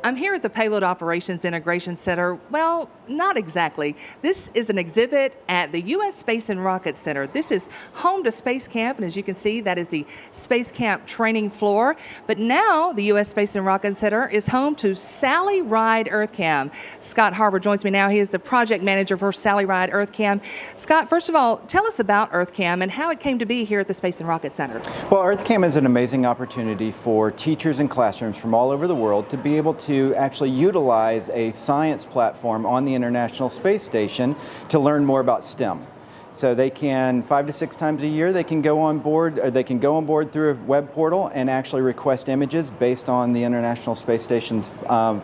I'm here at the Payload Operations Integration Center. Well, not exactly. This is an exhibit at the U.S. Space and Rocket Center. This is home to Space Camp, and as you can see, that is the Space Camp training floor. But now the U.S. Space and Rocket Center is home to Sally Ride EarthCam. Scott Harbour joins me now. He is the project manager for Sally Ride EarthCam. Scott, first of all, tell us about EarthCam and how it came to be here at the Space and Rocket Center. Well, EarthCam is an amazing opportunity for teachers and classrooms from all over the world to be able to actually utilize a science platform on the International Space Station to learn more about STEM. So they can 5 to 6 times a year they can go on board, or they can go on board through a web portal and actually request images based on the International Space Station's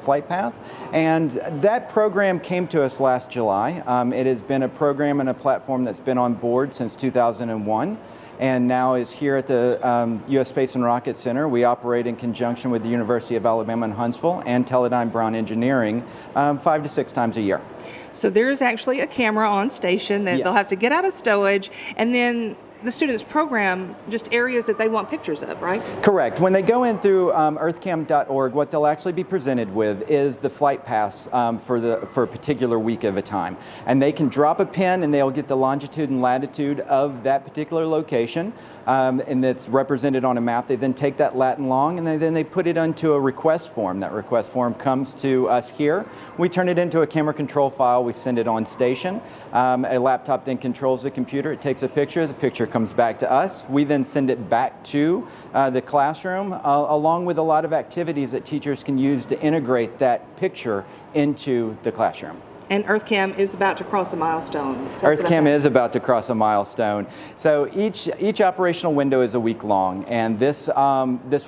flight path. And that program came to us last July. It has been a program and a platform that's been on board since 2001. And now is here at the U.S. Space and Rocket Center. We operate in conjunction with the University of Alabama in Huntsville and Teledyne Brown Engineering 5 to 6 times a year. So there's actually a camera on station that they'll have to get out of stowage, and then the students program just areas that they want pictures of, right? Correct. When they go in through earthcam.org, what they'll actually be presented with is the flight paths for a particular week of a time. And they can drop a pin and they'll get the longitude and latitude of that particular location, and it's represented on a map. They then take that lat and long and then they put it onto a request form. That request form comes to us here. We turn it into a camera control file. We send it on station. A laptop then controls the computer. It takes a picture. The picture comes back to us. We then send it back to the classroom along with a lot of activities that teachers can use to integrate that picture into the classroom. And EarthCam is about to cross a milestone. EarthCam is about to cross a milestone. So each operational window is a week long, and this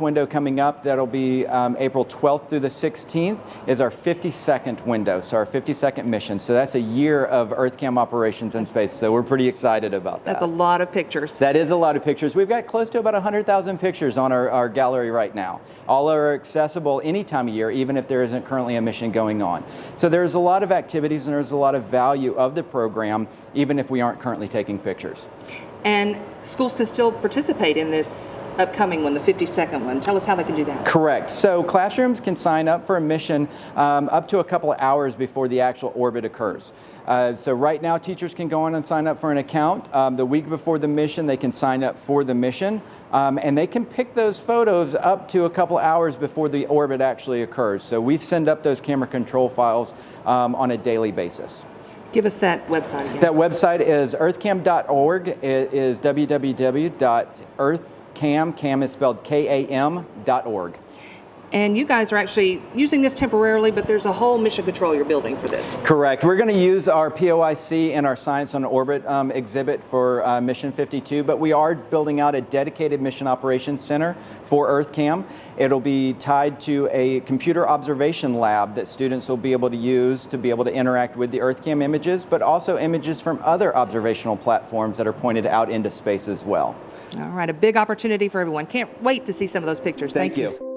window coming up, that'll be April 12th through the 16th, is our 52nd window, so our 52nd mission. So that's a year of EarthCam operations in space, so we're pretty excited about that. That's a lot of pictures. That is a lot of pictures. We've got close to about 100,000 pictures on our gallery right now. All are accessible any time of year, even if there isn't currently a mission going on. So there's a lot of activities and there's a lot of value of the program, even if we aren't currently taking pictures. And schools can still participate in this upcoming one, the 52nd one. Tell us how they can do that. Correct. So classrooms can sign up for a mission up to a couple of hours before the actual orbit occurs. So right now teachers can go on and sign up for an account. The week before the mission they can sign up for the mission, and they can pick those photos up to a couple hours before the orbit actually occurs. So we send up those camera control files on a daily basis. Give us that website again. That website is earthcam.org. It is www.earthcam, cam is spelled KAM.org. And you guys are actually using this temporarily, but there's a whole mission control you're building for this. Correct. We're going to use our POIC and our Science on Orbit exhibit for Mission 52, but we are building out a dedicated mission operations center for EarthCam. It'll be tied to a computer observation lab that students will be able to use to be able to interact with the EarthCam images, but also images from other observational platforms that are pointed out into space as well. All right, a big opportunity for everyone. Can't wait to see some of those pictures. Thank you.